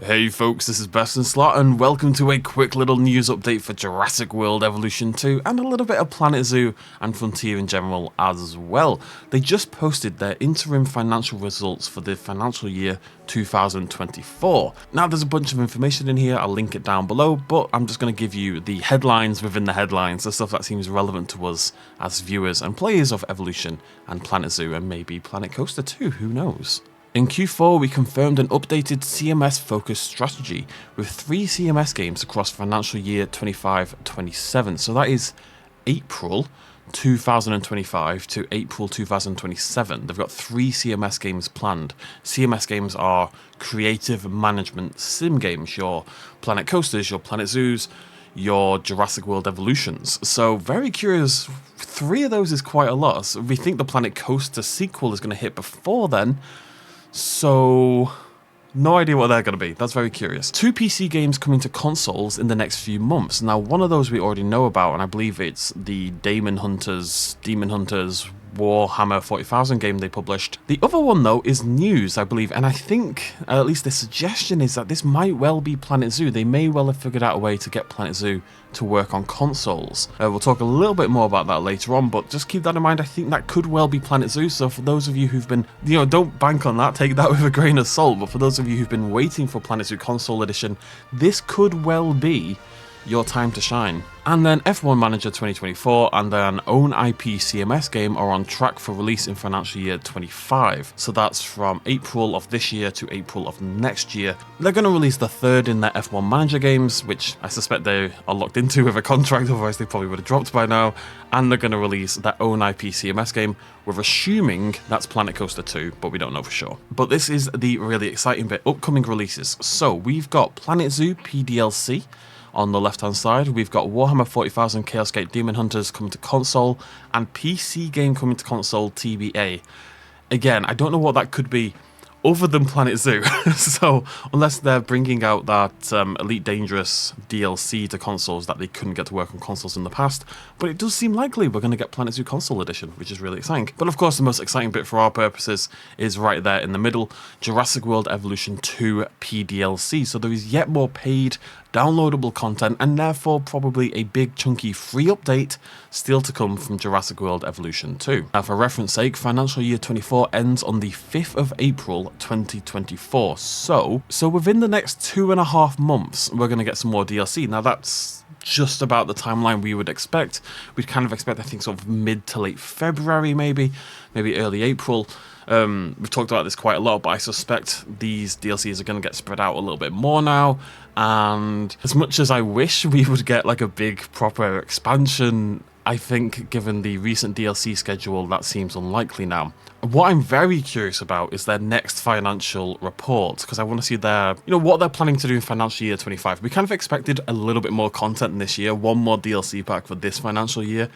Hey folks, this is BestInSlot and welcome to a quick little news update for Jurassic World Evolution 2 and a little bit of Planet Zoo and Frontier in general as well. They just posted their interim financial results for the financial year 2024. Now there's a bunch of information in here, I'll link it down below, but I'm just going to give you the headlines within the headlines, the stuff that seems relevant to us as viewers and players of Evolution and Planet Zoo and maybe Planet Coaster too, who knows. In Q4, we confirmed an updated CMS-focused strategy with 3 CMS games across financial year 25-27. So that is April 2025 to April 2027. They've got 3 CMS games planned. CMS games are creative management sim games, your Planet Coasters, your Planet Zoos, your Jurassic World Evolutions. So very curious, 3 of those is quite a lot. So we think the Planet Coaster sequel is going to hit before then. So, no idea what they're going to be. That's very curious. 2 PC games coming to consoles in the next few months. Now, one of those we already know about, and I believe it's the Demon Hunters Warhammer 40,000 game they published. The other one, though, is news, I believe, and I think, at least the suggestion is that this might well be Planet Zoo. They may well have figured out a way to get Planet Zoo to work on consoles. We'll talk a little bit more about that later on, but just keep that in mind. I think that could well be Planet Zoo, so for those of you who've been, don't bank on that, take that with a grain of salt, but for those of you who've been waiting for Planet Zoo Console Edition, this could well be your time to shine. And then F1 Manager 2024 and their own IP CMS game are on track for release in financial year 25. So that's from April of this year to April of next year. They're going to release the third in their F1 Manager games, which I suspect they are locked into with a contract, otherwise they probably would have dropped by now. And they're going to release their own IP CMS game. We're assuming that's Planet Coaster 2, but we don't know for sure. But this is the really exciting bit, upcoming releases. So we've got Planet Zoo PDLC. On the left hand side, we've got Warhammer 40,000 Chaos Gate Demon Hunters coming to console, and PC game coming to console TBA. Again, I don't know what that could be other than Planet Zoo. So, unless they're bringing out that Elite Dangerous DLC to consoles that they couldn't get to work on consoles in the past, but it does seem likely we're going to get Planet Zoo Console Edition, which is really exciting. But of course, the most exciting bit for our purposes is right there in the middle, Jurassic World Evolution 2 PDLC. So there is yet more paid downloadable content, and therefore probably a big chunky free update still to come from Jurassic World Evolution 2. Now for reference sake, financial year 24 ends on the 5th of April 2024, so within the next 2.5 months we're going to get some more DLC. Now that's just about the timeline we would expect. We'd kind of expect, I think, sort of mid to late February, maybe early April. We've talked about this quite a lot, but I suspect these DLCs are going to get spread out a little bit more now, and as much as I wish we would get like a big proper expansion, I think given the recent DLC schedule that seems unlikely now. What I'm very curious about is their next financial report, because I want to see what they're planning to do in financial year 25. We kind of expected a little bit more content this year, one more DLC pack for this financial year.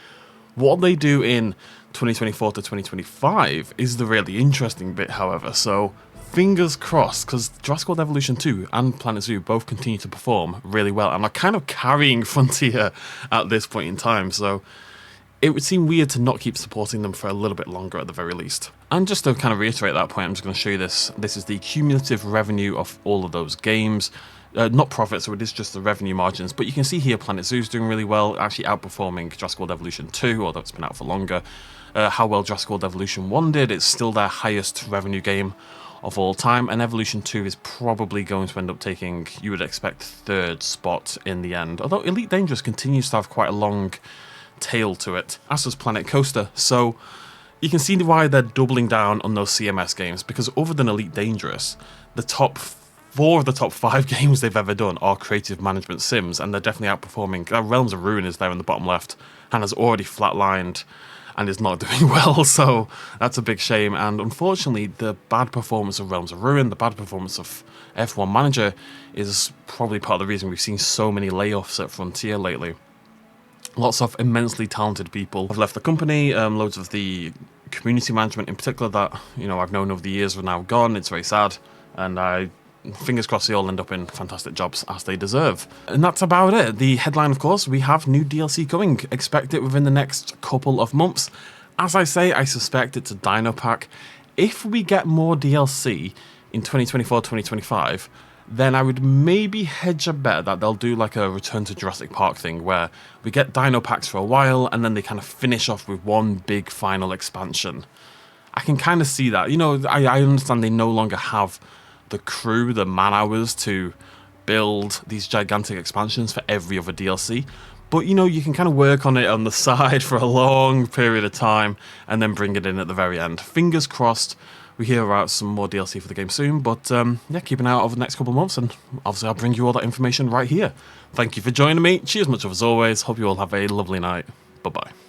What they do in 2024 to 2025 is the really interesting bit, however, so fingers crossed, because Jurassic World Evolution 2 and Planet Zoo both continue to perform really well and are kind of carrying Frontier at this point in time, so it would seem weird to not keep supporting them for a little bit longer at the very least. And just to kind of reiterate that point, I'm just going to show you this. This is the cumulative revenue of all of those games. Not profit, so it is just the revenue margins, but you can see here Planet Zoo's doing really well, actually outperforming Jurassic World Evolution 2, although it's been out for longer. How well Jurassic World Evolution 1 did, it's still their highest revenue game of all time, and Evolution 2 is probably going to end up taking, you would expect, 3rd spot in the end, although Elite Dangerous continues to have quite a long tail to it, as does Planet Coaster, so you can see why they're doubling down on those CMS games, because other than Elite Dangerous, the top 4 of the top 5 games they've ever done are creative management sims, and they're definitely outperforming. Realms of Ruin is there in the bottom left, and has already flatlined and is not doing well, so that's a big shame. And unfortunately, the bad performance of Realms of Ruin, the bad performance of F1 Manager is probably part of the reason we've seen so many layoffs at Frontier lately. Lots of immensely talented people have left the company, loads of the community management in particular that, I've known over the years are now gone. It's very sad, and fingers crossed they all end up in fantastic jobs as they deserve. And that's about it. The headline, of course, we have new DLC coming. Expect it within the next couple of months. As I say, I suspect it's a Dino Pack. If we get more DLC in 2024-2025, then I would maybe hedge a bet that they'll do like a Return to Jurassic Park thing where we get dino packs for a while and then they kind of finish off with one big final expansion. I can kind of see that. You know, I understand they no longer have the crew, the man hours to build these gigantic expansions for every other DLC. But, you know, you can kind of work on it on the side for a long period of time and then bring it in at the very end. Fingers crossed we hear about some more DLC for the game soon. But, yeah, keep an eye out over the next couple of months. And obviously I'll bring you all that information right here. Thank you for joining me. Cheers much as always. Hope you all have a lovely night. Bye-bye.